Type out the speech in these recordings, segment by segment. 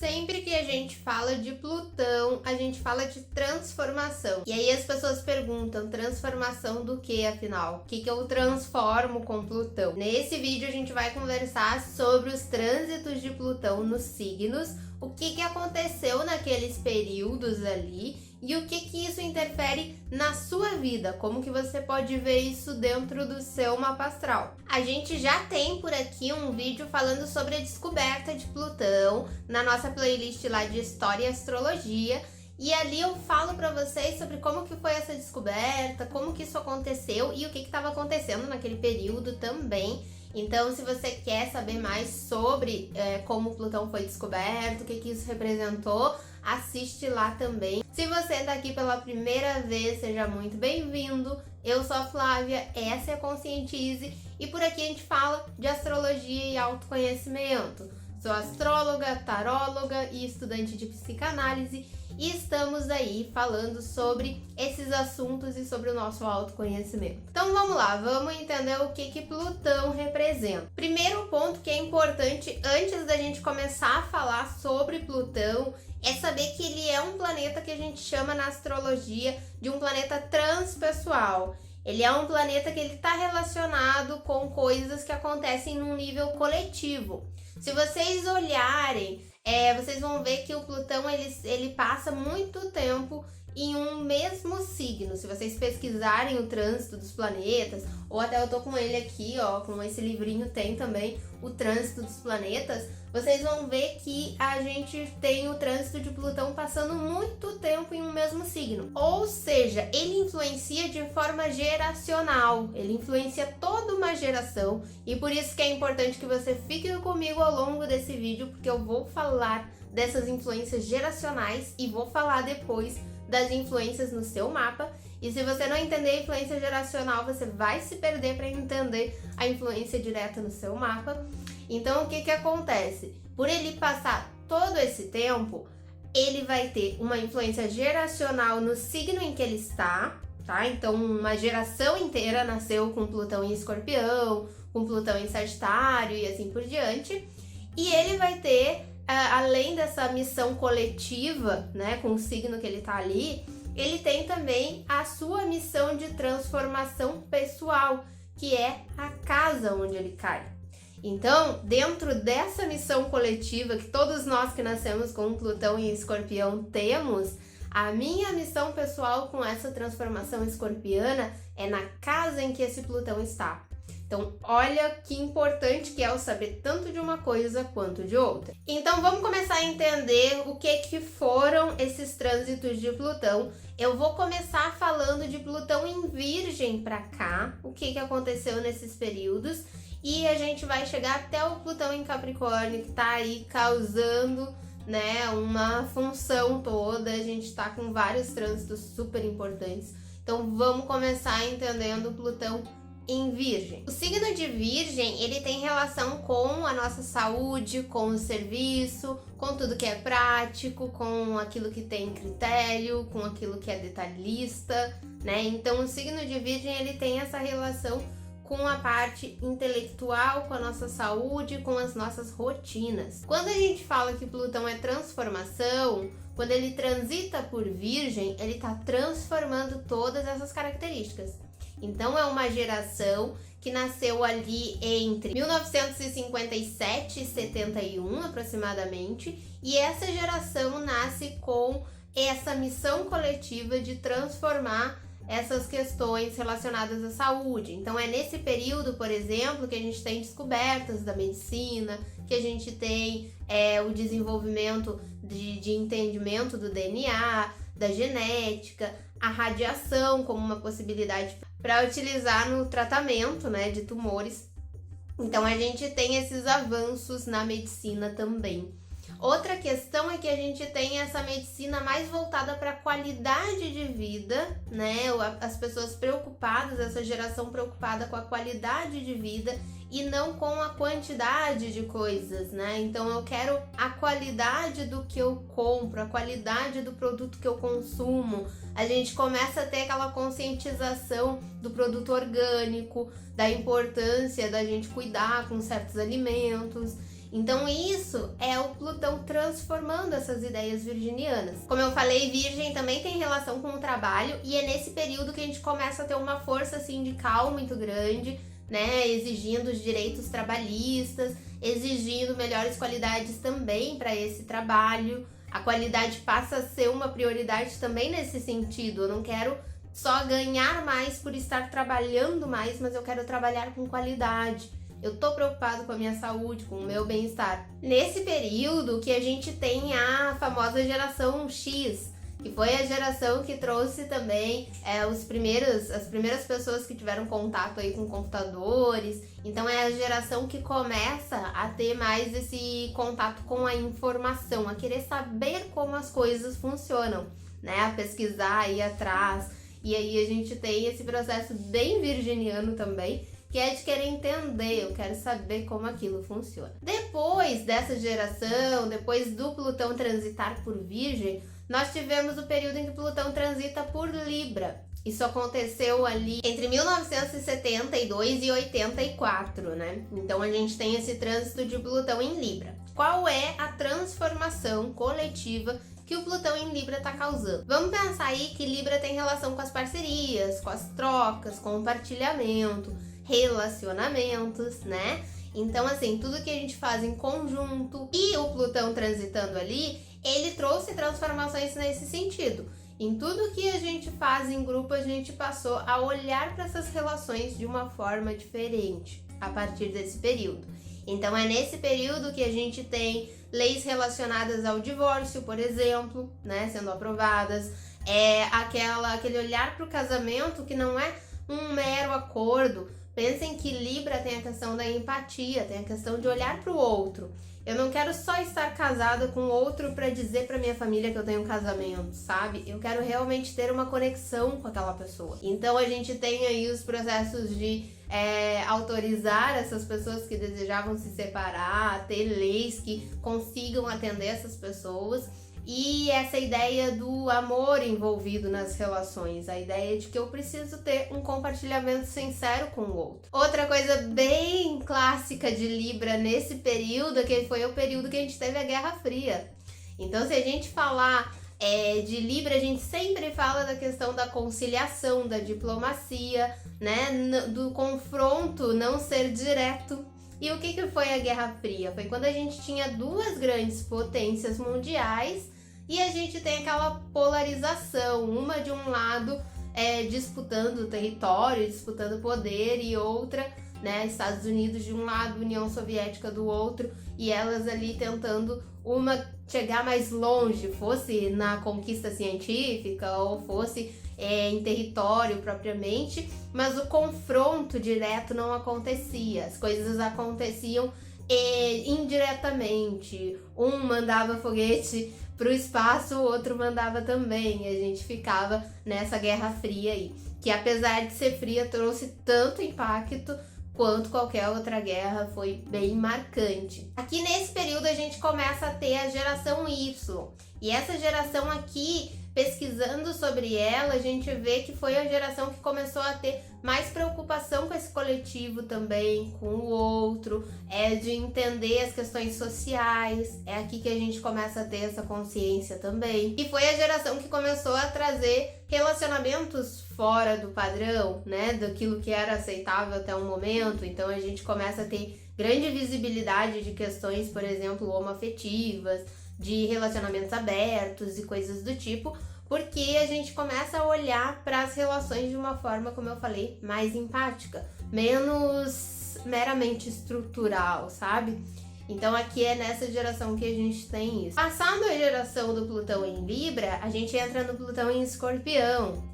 Sempre que a gente fala de Plutão, a gente fala de transformação. E aí as pessoas perguntam, transformação do que afinal? O que eu transformo com Plutão? Nesse vídeo a gente vai conversar sobre os trânsitos de Plutão nos signos, o que aconteceu naqueles períodos ali e o que isso interfere na sua vida, como que você pode ver isso dentro do seu mapa astral. A gente já tem por aqui um vídeo falando sobre a descoberta de Plutão na nossa playlist lá de História e Astrologia, e ali eu falo para vocês sobre como que foi essa descoberta, como que isso aconteceu e o que estava acontecendo naquele período também. Então, se você quer saber mais sobre como Plutão foi descoberto, o que isso representou, assiste lá também. Se você está aqui pela primeira vez, seja muito bem-vindo. Eu sou a Flávia, essa é a Conscientize e por aqui a gente fala de astrologia e autoconhecimento. Sou astróloga, taróloga e estudante de psicanálise e estamos aí falando sobre esses assuntos e sobre o nosso autoconhecimento. Então vamos lá, vamos entender o que Plutão representa. Primeiro ponto que é importante antes da gente começar a falar sobre Plutão é saber que ele é um planeta que a gente chama na astrologia de um planeta transpessoal. Ele é um planeta que ele está relacionado com coisas que acontecem num nível coletivo. Se vocês olharem, vocês vão ver que o Plutão ele passa muito tempo em um mesmo signo. Se vocês pesquisarem o trânsito dos planetas, ou até eu tô com ele aqui, ó, com esse livrinho tem também o trânsito dos planetas, vocês vão ver que a gente tem o trânsito de Plutão passando muito tempo em um mesmo signo. Ou seja, ele influencia de forma geracional, ele influencia toda uma geração e por isso que é importante que você fique comigo ao longo desse vídeo, porque eu vou falar dessas influências geracionais e vou falar depois das influências no seu mapa. E se você não entender a influência geracional, você vai se perder para entender a influência direta no seu mapa. Então, o que acontece? Por ele passar todo esse tempo, ele vai ter uma influência geracional no signo em que ele está, tá? Então, uma geração inteira nasceu com Plutão em Escorpião, com Plutão em Sagitário e assim por diante. E ele vai ter, além dessa missão coletiva, né, com o signo que ele tá ali, ele tem também a sua missão de transformação pessoal, que é a casa onde ele cai. Então, dentro dessa missão coletiva que todos nós que nascemos com Plutão em Escorpião temos, a minha missão pessoal com essa transformação escorpiana é na casa em que esse Plutão está. Então, olha que importante que é o saber tanto de uma coisa quanto de outra. Então, vamos começar a entender o que foram esses trânsitos de Plutão. Eu vou começar falando de Plutão em Virgem para cá, o que aconteceu nesses períodos, e a gente vai chegar até o Plutão em Capricórnio, que tá aí causando, né, uma função toda. A gente tá com vários trânsitos super importantes. Então, vamos começar entendendo o Plutão em Virgem. O signo de Virgem, ele tem relação com a nossa saúde, com o serviço, com tudo que é prático, com aquilo que tem critério, com aquilo que é detalhista, né? Então, o signo de Virgem, ele tem essa relação com a parte intelectual, com a nossa saúde, com as nossas rotinas. Quando a gente fala que Plutão é transformação, quando ele transita por Virgem, ele está transformando todas essas características. Então, é uma geração que nasceu ali entre 1957 e 71, aproximadamente, e essa geração nasce com essa missão coletiva de transformar essas questões relacionadas à saúde. Então, é nesse período, por exemplo, que a gente tem descobertas da medicina, que a gente tem o desenvolvimento de entendimento do DNA, da genética, a radiação como uma possibilidade para utilizar no tratamento, né, de tumores. Então, a gente tem esses avanços na medicina também. Outra questão é que a gente tem essa medicina mais voltada para a qualidade de vida, né? As pessoas preocupadas, essa geração preocupada com a qualidade de vida e não com a quantidade de coisas, né? Então eu quero a qualidade do que eu compro, a qualidade do produto que eu consumo. A gente começa a ter aquela conscientização do produto orgânico, da importância da gente cuidar com certos alimentos. Então isso é o Plutão transformando essas ideias virginianas. Como eu falei, Virgem também tem relação com o trabalho e é nesse período que a gente começa a ter uma força sindical muito grande, né, exigindo os direitos trabalhistas, exigindo melhores qualidades também para esse trabalho. A qualidade passa a ser uma prioridade também nesse sentido. Eu não quero só ganhar mais por estar trabalhando mais, mas eu quero trabalhar com qualidade. Eu tô preocupado com a minha saúde, com o meu bem-estar. Nesse período que a gente tem a famosa geração X, que foi a geração que trouxe também as primeiras pessoas que tiveram contato aí com computadores. Então é a geração que começa a ter mais esse contato com a informação, a querer saber como as coisas funcionam, né? A pesquisar, aí atrás. E aí a gente tem esse processo bem virginiano também, que é de querer entender, eu quero saber como aquilo funciona. Depois dessa geração, depois do Plutão transitar por Virgem, nós tivemos o período em que Plutão transita por Libra. Isso aconteceu ali entre 1972 e 84, né? Então a gente tem esse trânsito de Plutão em Libra. Qual é a transformação coletiva que o Plutão em Libra está causando? Vamos pensar aí que Libra tem relação com as parcerias, com as trocas, compartilhamento, relacionamentos, né? Então, assim, tudo que a gente faz em conjunto e o Plutão transitando ali, ele trouxe transformações nesse sentido. Em tudo que a gente faz em grupo, a gente passou a olhar para essas relações de uma forma diferente a partir desse período. Então, é nesse período que a gente tem leis relacionadas ao divórcio, por exemplo, né, sendo aprovadas. É aquele olhar para o casamento que não é um mero acordo. Pensem que Libra tem a questão da empatia, tem a questão de olhar para o outro. Eu não quero só estar casada com o outro para dizer para minha família que eu tenho um casamento, sabe? Eu quero realmente ter uma conexão com aquela pessoa. Então a gente tem aí os processos de autorizar essas pessoas que desejavam se separar, ter leis que consigam atender essas pessoas. E essa ideia do amor envolvido nas relações, a ideia de que eu preciso ter um compartilhamento sincero com o outro. Outra coisa bem clássica de Libra nesse período, que foi o período que a gente teve a Guerra Fria. Então, se a gente falar de Libra, a gente sempre fala da questão da conciliação, da diplomacia, né, do confronto não ser direto. E o que foi a Guerra Fria? Foi quando a gente tinha duas grandes potências mundiais e a gente tem aquela polarização, uma de um lado disputando território, disputando poder, e outra, né, Estados Unidos de um lado, União Soviética do outro, e elas ali tentando uma chegar mais longe, fosse na conquista científica ou fosse em território propriamente, mas o confronto direto não acontecia, as coisas aconteciam indiretamente. Um mandava foguete para o espaço, o outro mandava também, e a gente ficava nessa Guerra Fria aí, que apesar de ser fria, trouxe tanto impacto quanto qualquer outra guerra, foi bem marcante. Aqui nesse período a gente começa a ter a geração Y, e essa geração aqui, pesquisando sobre ela, a gente vê que foi a geração que começou a ter mais preocupação com esse coletivo também, com o outro, de entender as questões sociais. É aqui que a gente começa a ter essa consciência também. E foi a geração que começou a trazer relacionamentos fora do padrão, né, daquilo que era aceitável até o momento. Então a gente começa a ter grande visibilidade de questões, por exemplo, homoafetivas, de relacionamentos abertos e coisas do tipo, porque a gente começa a olhar para as relações de uma forma, como eu falei, mais empática, menos meramente estrutural, sabe? Então aqui é nessa geração que a gente tem isso. Passando a geração do Plutão em Libra, a gente entra no Plutão em Escorpião.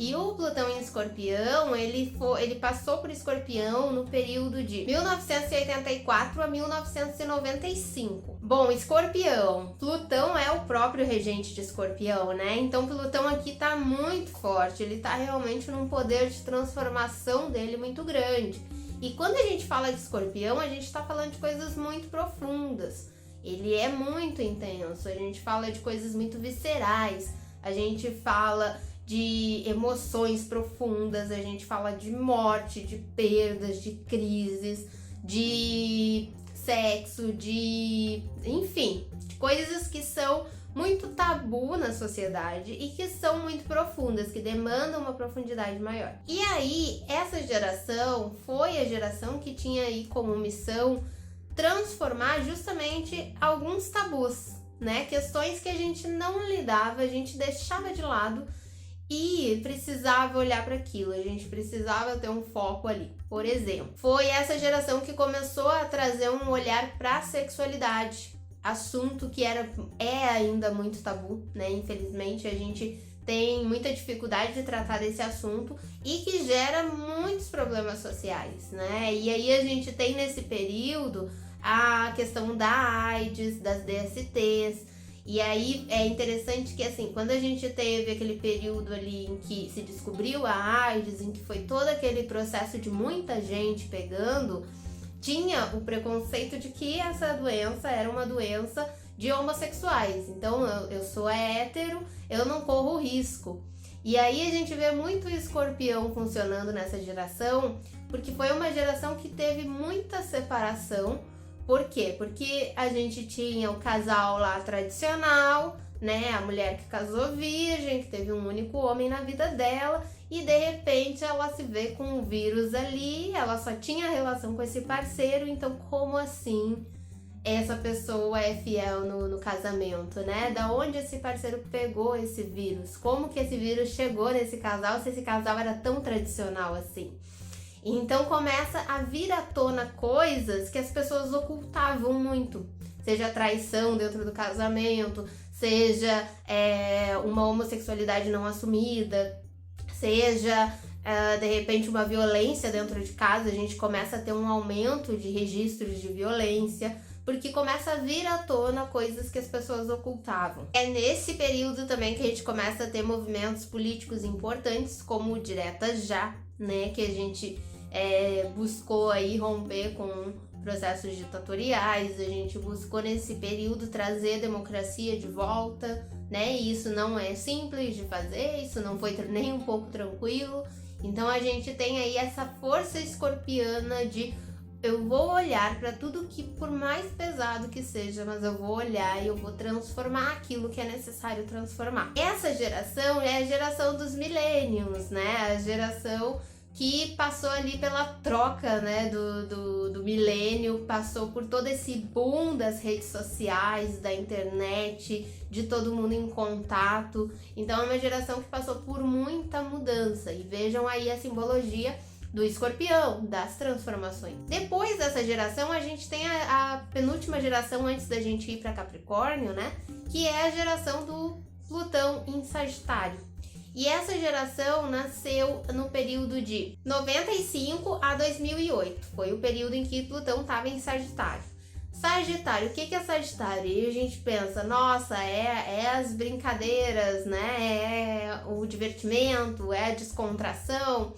E o Plutão em Escorpião, ele passou por Escorpião no período de 1984 a 1995. Bom, Escorpião, Plutão é o próprio regente de Escorpião, né? Então Plutão aqui tá muito forte, ele tá realmente num poder de transformação dele muito grande. E quando a gente fala de Escorpião, a gente tá falando de coisas muito profundas. Ele é muito intenso, a gente fala de coisas muito viscerais, a gente fala de emoções profundas, a gente fala de morte, de perdas, de crises, de sexo, enfim, de coisas que são muito tabu na sociedade e que são muito profundas, que demandam uma profundidade maior. E aí, essa geração foi a geração que tinha aí como missão transformar justamente alguns tabus, né? Questões que a gente não lidava, a gente deixava de lado e precisava olhar para aquilo, a gente precisava ter um foco ali. Por exemplo, foi essa geração que começou a trazer um olhar para a sexualidade, assunto que é ainda muito tabu, né? Infelizmente, a gente tem muita dificuldade de tratar desse assunto e que gera muitos problemas sociais, né? E aí a gente tem nesse período a questão da AIDS, das DSTs. E aí é interessante que, assim, quando a gente teve aquele período ali em que se descobriu a AIDS, em que foi todo aquele processo de muita gente pegando, tinha o preconceito de que essa doença era uma doença de homossexuais. Então, eu sou hétero, eu não corro risco. E aí a gente vê muito o escorpião funcionando nessa geração, porque foi uma geração que teve muita separação. Por quê? Porque a gente tinha o casal lá tradicional, né? A mulher que casou virgem, que teve um único homem na vida dela, e de repente ela se vê com um vírus ali, ela só tinha relação com esse parceiro, então como assim essa pessoa é fiel no casamento, né? Da onde esse parceiro pegou esse vírus? Como que esse vírus chegou nesse casal, se esse casal era tão tradicional assim? Então começa a vir à tona coisas que as pessoas ocultavam muito, seja traição dentro do casamento, seja uma homossexualidade não assumida, seja de repente uma violência dentro de casa. A gente começa a ter um aumento de registros de violência, porque começa a vir à tona coisas que as pessoas ocultavam. É nesse período também que a gente começa a ter movimentos políticos importantes, como o Direta Já, né, que a gente buscou aí romper com processos ditatoriais, a gente buscou nesse período trazer a democracia de volta, né, e isso não é simples de fazer, isso não foi nem um pouco tranquilo. Então a gente tem aí essa força escorpiana de eu vou olhar para tudo que, por mais pesado que seja, mas eu vou olhar e eu vou transformar aquilo que é necessário transformar. Essa geração é a geração dos millennials, né? A geração que passou ali pela troca, né, do milênio, passou por todo esse boom das redes sociais, da internet, de todo mundo em contato. Então é uma geração que passou por muita mudança. E vejam aí a simbologia do escorpião, das transformações. Depois dessa geração, a gente tem a penúltima geração antes da gente ir para Capricórnio, né? Que é a geração do Plutão em Sagitário. E essa geração nasceu no período de 95 a 2008. Foi o período em que Plutão estava em Sagitário. Sagitário, o que é Sagitário? E a gente pensa, nossa, é as brincadeiras, né? É o divertimento, é a descontração.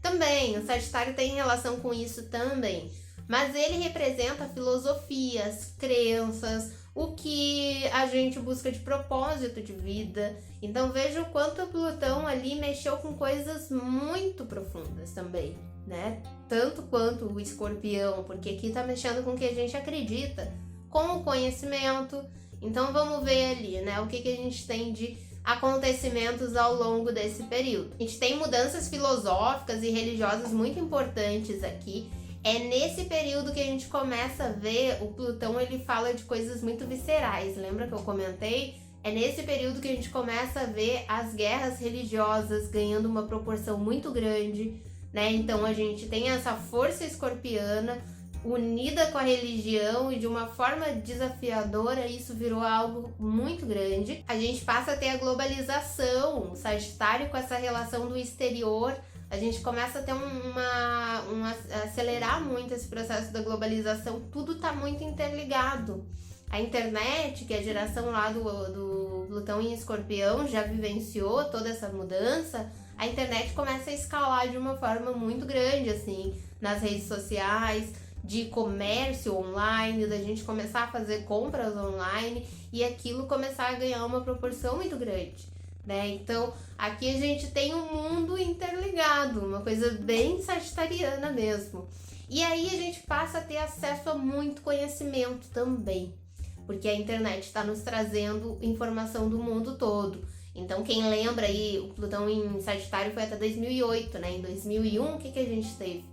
Também, o Sagitário tem relação com isso também. Mas ele representa filosofias, crenças, o que a gente busca de propósito de vida. Então veja o quanto o Plutão ali mexeu com coisas muito profundas também, né? Tanto quanto o Escorpião, porque aqui tá mexendo com o que a gente acredita, com o conhecimento. Então vamos ver ali, né? O que a gente tem de acontecimentos ao longo desse período. A gente tem mudanças filosóficas e religiosas muito importantes aqui. É nesse período que a gente começa a ver o Plutão, ele fala de coisas muito viscerais. Lembra que eu comentei? É nesse período que a gente começa a ver as guerras religiosas ganhando uma proporção muito grande, né? Então a gente tem essa força escorpiana unida com a religião e de uma forma desafiadora, isso virou algo muito grande. A gente passa a ter a globalização, o Sagitário com essa relação do exterior. A gente começa a ter acelerar muito esse processo da globalização, tudo tá muito interligado. A internet, que é a geração lá do Plutão em Escorpião, já vivenciou toda essa mudança. A internet começa a escalar de uma forma muito grande, assim, nas redes sociais, de comércio online, da gente começar a fazer compras online e aquilo começar a ganhar uma proporção muito grande, né? Então, aqui a gente tem um mundo interligado, uma coisa bem sagitariana mesmo. E aí a gente passa a ter acesso a muito conhecimento também, porque a internet está nos trazendo informação do mundo todo. Então quem lembra aí, o Plutão em Sagitário foi até 2008, né? Em 2001, o que a gente teve?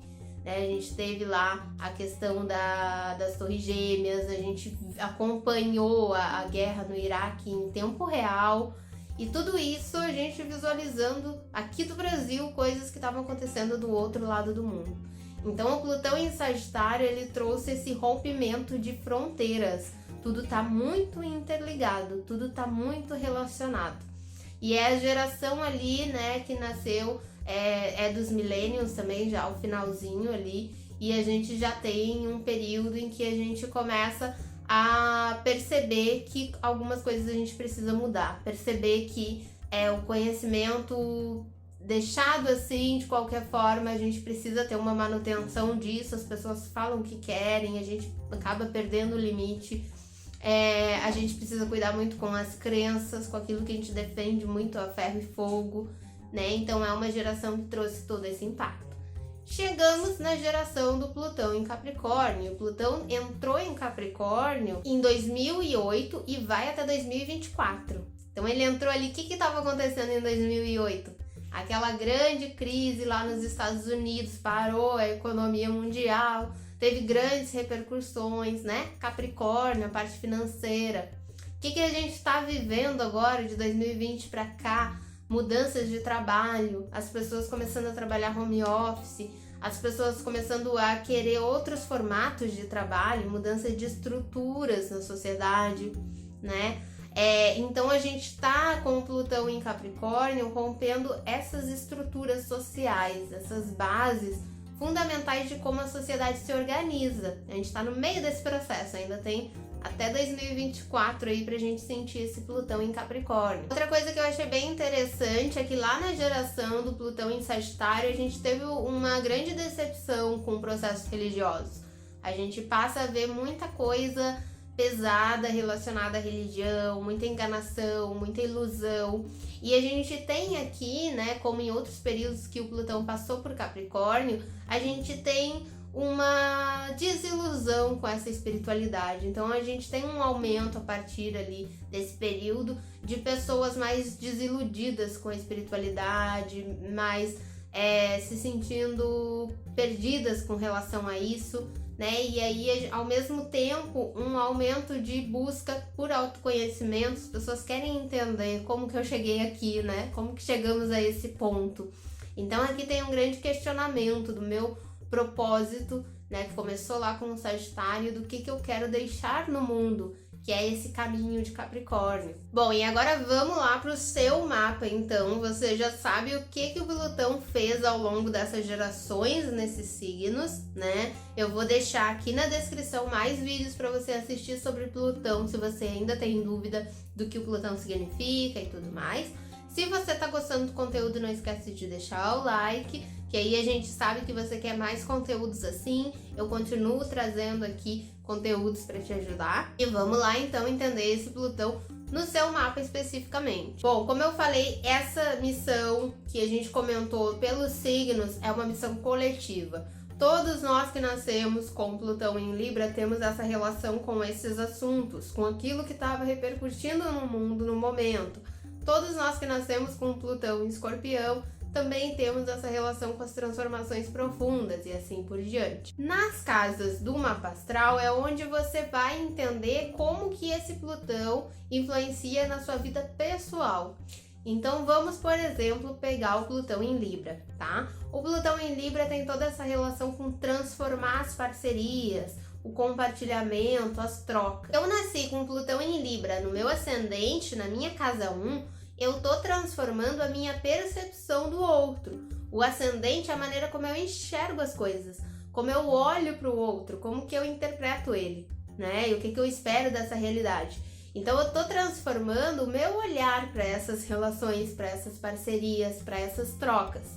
A gente teve lá a questão das Torres Gêmeas, a gente acompanhou a guerra no Iraque em tempo real, e tudo isso a gente visualizando aqui do Brasil coisas que estavam acontecendo do outro lado do mundo. Então o Plutão em Sagitário, ele trouxe esse rompimento de fronteiras, tudo tá muito interligado, tudo tá muito relacionado. E é a geração ali, né, que nasceu, é dos millennials também, já o finalzinho ali, e a gente já tem um período em que a gente começa a perceber que algumas coisas a gente precisa mudar, perceber que o conhecimento deixado assim, de qualquer forma, a gente precisa ter uma manutenção disso, as pessoas falam o que querem, a gente acaba perdendo o limite. A gente precisa cuidar muito com as crenças, com aquilo que a gente defende muito a ferro e fogo, né? Então é uma geração que trouxe todo esse impacto. Chegamos na geração do Plutão em Capricórnio. O Plutão entrou em Capricórnio em 2008 e vai até 2024. Então ele entrou ali, o que estava acontecendo em 2008? Aquela grande crise lá nos Estados Unidos, parou a economia mundial, teve grandes repercussões, né? Capricórnio, a parte financeira. O que a gente está vivendo agora de 2020 para cá? Mudanças de trabalho, as pessoas começando a trabalhar home office, as pessoas começando a querer outros formatos de trabalho, mudança de estruturas na sociedade, né? Então a gente está com o Plutão em Capricórnio rompendo essas estruturas sociais, essas bases fundamentais de como a sociedade se organiza. A gente está no meio desse processo, ainda tem até 2024 aí pra gente sentir esse Plutão em Capricórnio. Outra coisa que eu achei bem interessante é que lá na geração do Plutão em Sagitário a gente teve uma grande decepção com processos religiosos. A gente passa a ver muita coisa pesada relacionada à religião, muita enganação, muita ilusão. E a gente tem aqui, né, como em outros períodos que o Plutão passou por Capricórnio, a gente tem uma desilusão com essa espiritualidade. Então a gente tem um aumento a partir ali desse período de pessoas mais desiludidas com a espiritualidade, mais se sentindo perdidas com relação a isso, né? E aí, ao mesmo tempo, um aumento de busca por autoconhecimento. As pessoas querem entender como que eu cheguei aqui, né? Como que chegamos a esse ponto. Então aqui tem um grande questionamento do meu propósito, né, que começou lá com o Sagitário, do que eu quero deixar no mundo, que é esse caminho de Capricórnio. Bom, e agora vamos lá para o seu mapa, então. Você já sabe o que o Plutão fez ao longo dessas gerações nesses signos, né? Eu vou deixar aqui na descrição mais vídeos para você assistir sobre Plutão, se você ainda tem dúvida do que o Plutão significa e tudo mais. Se você tá gostando do conteúdo, não esquece de deixar o like, que aí a gente sabe que você quer mais conteúdos assim. Eu continuo trazendo aqui conteúdos para te ajudar. E vamos lá então entender esse Plutão no seu mapa especificamente. Bom, como eu falei, essa missão que a gente comentou pelos signos é uma missão coletiva. Todos nós que nascemos com Plutão em Libra temos essa relação com esses assuntos, com aquilo que estava repercutindo no mundo no momento. Todos nós que nascemos com Plutão em Escorpião também temos essa relação com as transformações profundas e assim por diante. Nas casas do mapa astral é onde você vai entender como que esse Plutão influencia na sua vida pessoal. Então vamos, por exemplo, pegar o Plutão em Libra, tá? O Plutão em Libra tem toda essa relação com transformar as parcerias, o compartilhamento, as trocas. Eu nasci com Plutão em Libra no meu ascendente, na minha casa 1, eu tô transformando a minha percepção do outro. O ascendente é a maneira como eu enxergo as coisas, como eu olho para o outro, como que eu interpreto ele, né? E o que eu espero dessa realidade. Então eu tô transformando o meu olhar para essas relações, para essas parcerias, para essas trocas.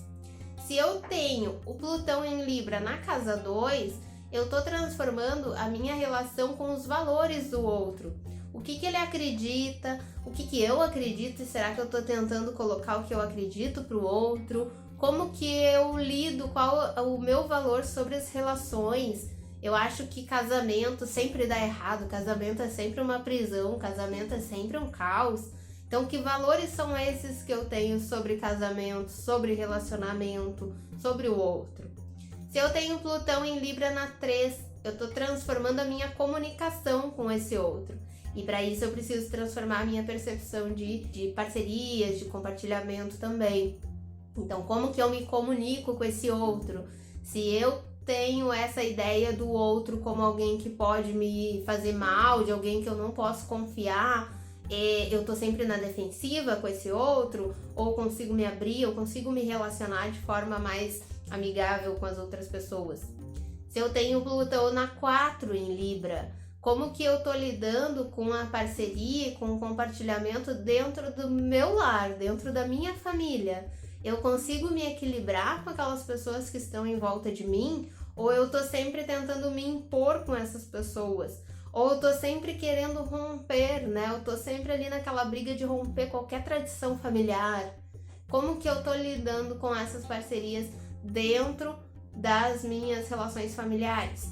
Se eu tenho o Plutão em Libra na casa 2, eu tô transformando a minha relação com os valores do outro. O que ele acredita, o que eu acredito, e será que eu tô tentando colocar o que eu acredito pro outro? como que eu lido, qual o meu valor sobre as relações. Eu acho que casamento sempre dá errado, casamento é sempre uma prisão, casamento é sempre um caos. Então, que valores são esses que eu tenho sobre casamento, sobre relacionamento, sobre o outro? Se eu tenho Plutão em Libra na 3, eu estou transformando a minha comunicação com esse outro. E para isso eu preciso transformar a minha percepção de parcerias, de compartilhamento também. Então, como que eu me comunico com esse outro? Se eu tenho essa ideia do outro como alguém que pode me fazer mal, de alguém que eu não posso confiar, eu tô sempre na defensiva com esse outro, ou consigo me abrir, eu consigo me relacionar de forma mais amigável com as outras pessoas. Se eu tenho Plutão na 4 em Libra, como que eu tô lidando com a parceria, com o compartilhamento dentro do meu lar, dentro da minha família? Eu consigo me equilibrar com aquelas pessoas que estão em volta de mim? Ou eu tô sempre tentando me impor com essas pessoas? Ou eu tô sempre querendo romper, né? Eu tô sempre ali naquela briga de romper qualquer tradição familiar. Como que eu tô lidando com essas parcerias dentro das minhas relações familiares?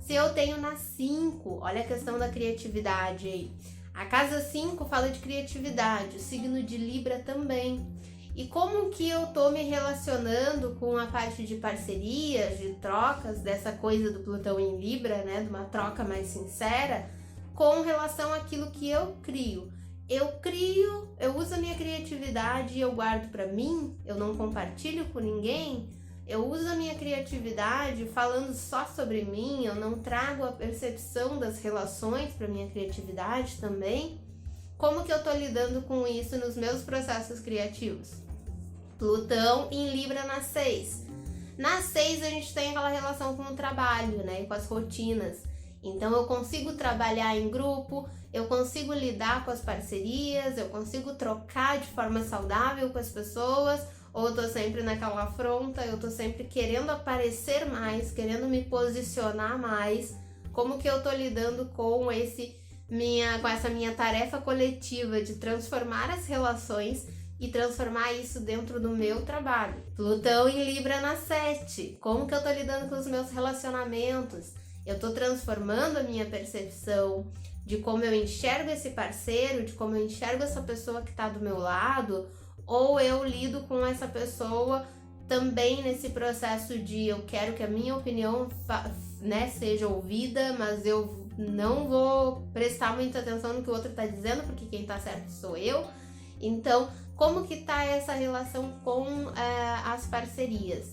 Se eu tenho na 5, olha a questão da criatividade aí. A casa 5 fala de criatividade, o signo de Libra também. E como que eu tô me relacionando com a parte de parcerias, de trocas, dessa coisa do Plutão em Libra, né, de uma troca mais sincera, com relação àquilo que eu crio. Eu uso a minha criatividade e eu guardo para mim, eu não compartilho com ninguém. Eu uso a minha criatividade falando só sobre mim, eu não trago a percepção das relações para minha criatividade também. Como que eu tô lidando com isso nos meus processos criativos? Plutão em Libra na 6. Na 6 a gente tem aquela relação com o trabalho, né, com as rotinas. Então eu consigo trabalhar em grupo, eu consigo lidar com as parcerias, eu consigo trocar de forma saudável com as pessoas, ou eu tô sempre naquela afronta, eu tô sempre querendo aparecer mais, querendo me posicionar mais. Como que eu tô lidando com essa minha tarefa coletiva de transformar as relações e transformar isso dentro do meu trabalho? Plutão em Libra na 7. Como que eu tô lidando com os meus relacionamentos? Eu tô transformando a minha percepção de como eu enxergo esse parceiro, de como eu enxergo essa pessoa que tá do meu lado, ou eu lido com essa pessoa também nesse processo de eu quero que a minha opinião seja ouvida, mas eu não vou prestar muita atenção no que o outro tá dizendo, porque quem tá certo sou eu. Então, como que tá essa relação com as parcerias?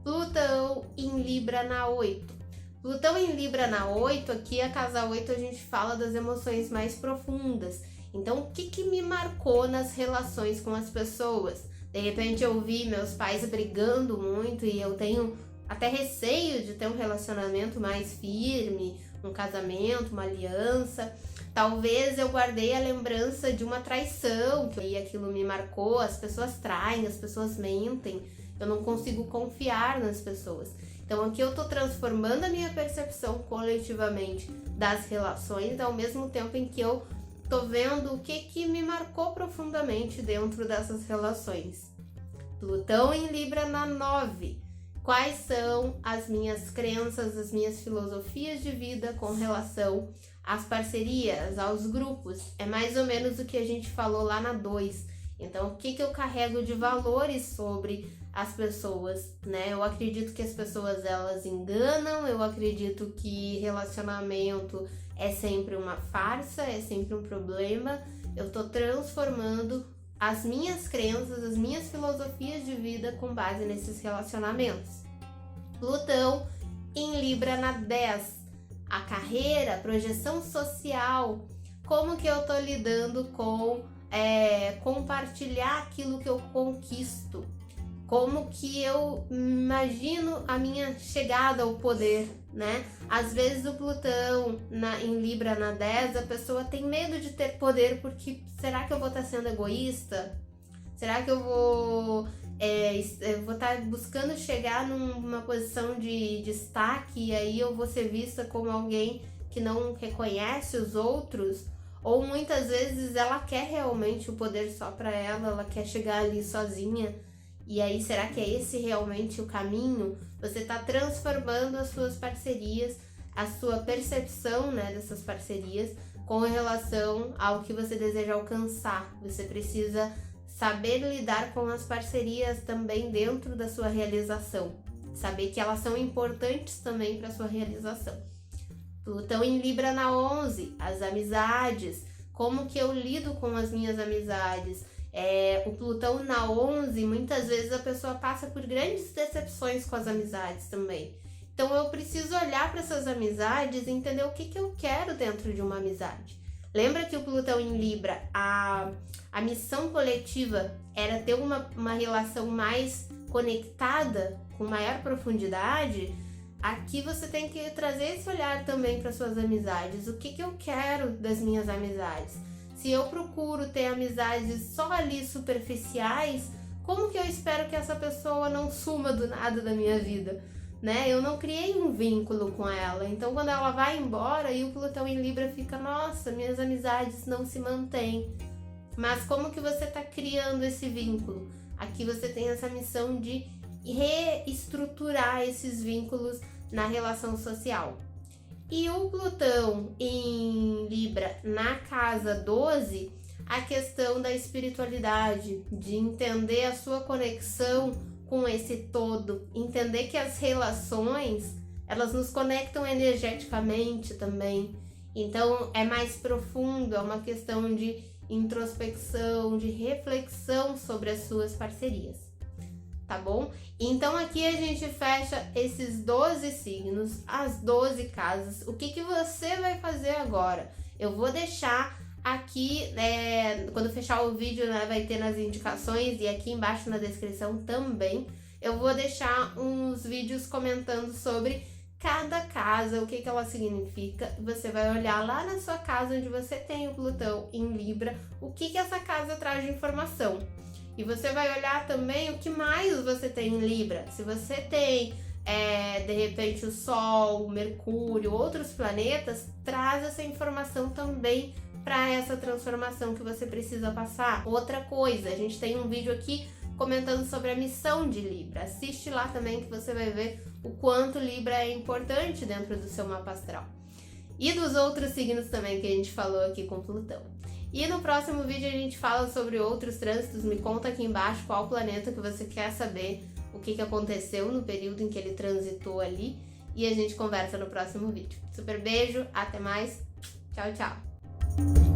Plutão em Libra na 8. Plutão em Libra na 8, aqui a casa 8 a gente fala das emoções mais profundas. Então, o que me marcou nas relações com as pessoas? De repente eu vi meus pais brigando muito e eu tenho até receio de ter um relacionamento mais firme, um casamento, uma aliança. Talvez eu guardei a lembrança de uma traição, que aquilo me marcou, as pessoas traem, as pessoas mentem, eu não consigo confiar nas pessoas. Então aqui eu tô transformando a minha percepção coletivamente das relações, ao mesmo tempo em que eu tô vendo o que me marcou profundamente dentro dessas relações. Plutão em Libra na 9. Quais são as minhas crenças, as minhas filosofias de vida com relação às parcerias, aos grupos? É mais ou menos o que a gente falou lá na 2. Então, o que eu carrego de valores sobre as pessoas, né? Eu acredito que as pessoas, elas enganam, eu acredito que relacionamento é sempre uma farsa, é sempre um problema. Eu tô transformando as minhas crenças, as minhas filosofias de vida com base nesses relacionamentos. Plutão em Libra na 10. A carreira, a projeção social. Como que eu tô lidando com compartilhar aquilo que eu conquisto? Como que eu imagino a minha chegada ao poder, né? Às vezes o Plutão em Libra na 10, a pessoa tem medo de ter poder porque será que eu vou estar sendo egoísta? Será que eu vou estar buscando chegar numa posição de destaque e aí eu vou ser vista como alguém que não reconhece os outros? Ou muitas vezes ela quer realmente o poder só para ela, ela quer chegar ali sozinha. E aí, será que é esse realmente o caminho? Você está transformando as suas parcerias, a sua percepção, né, dessas parcerias com relação ao que você deseja alcançar. Você precisa saber lidar com as parcerias também dentro da sua realização. Saber que elas são importantes também para a sua realização. Plutão em Libra na 11, as amizades. Como que eu lido com as minhas amizades? O Plutão na 11, muitas vezes a pessoa passa por grandes decepções com as amizades também. Então eu preciso olhar para essas amizades e entender o que eu quero dentro de uma amizade. Lembra que o Plutão em Libra, a missão coletiva era ter uma relação mais conectada, com maior profundidade? Aqui você tem que trazer esse olhar também para suas amizades. O que eu quero das minhas amizades? Se eu procuro ter amizades só ali superficiais, como que eu espero que essa pessoa não suma do nada da minha vida? Né? Eu não criei um vínculo com ela. Então, quando ela vai embora e o Plutão em Libra fica, nossa, minhas amizades não se mantêm. Mas como que você está criando esse vínculo? Aqui você tem essa missão de reestruturar esses vínculos na relação social. E o Plutão em Libra na casa 12, a questão da espiritualidade, de entender a sua conexão com esse todo, entender que as relações, elas nos conectam energeticamente também. Então é mais profundo, é uma questão de introspecção, de reflexão sobre as suas parcerias. Tá bom? Então aqui a gente fecha esses 12 signos, as 12 casas. O que você vai fazer agora? Eu vou deixar aqui, quando fechar o vídeo, né, vai ter nas indicações e aqui embaixo na descrição também. Eu vou deixar uns vídeos comentando sobre cada casa, o que ela significa. Você vai olhar lá na sua casa onde você tem o Plutão em Libra, o que essa casa traz de informação. E você vai olhar também o que mais você tem em Libra. Se você tem, de repente, o Sol, o Mercúrio, outros planetas, traz essa informação também para essa transformação que você precisa passar. Outra coisa, a gente tem um vídeo aqui comentando sobre a missão de Libra. Assiste lá também que você vai ver o quanto Libra é importante dentro do seu mapa astral. E dos outros signos também que a gente falou aqui com Plutão. E no próximo vídeo a gente fala sobre outros trânsitos. Me conta aqui embaixo qual planeta que você quer saber, o que aconteceu no período em que ele transitou ali. E a gente conversa no próximo vídeo. Super beijo, até mais, tchau, tchau!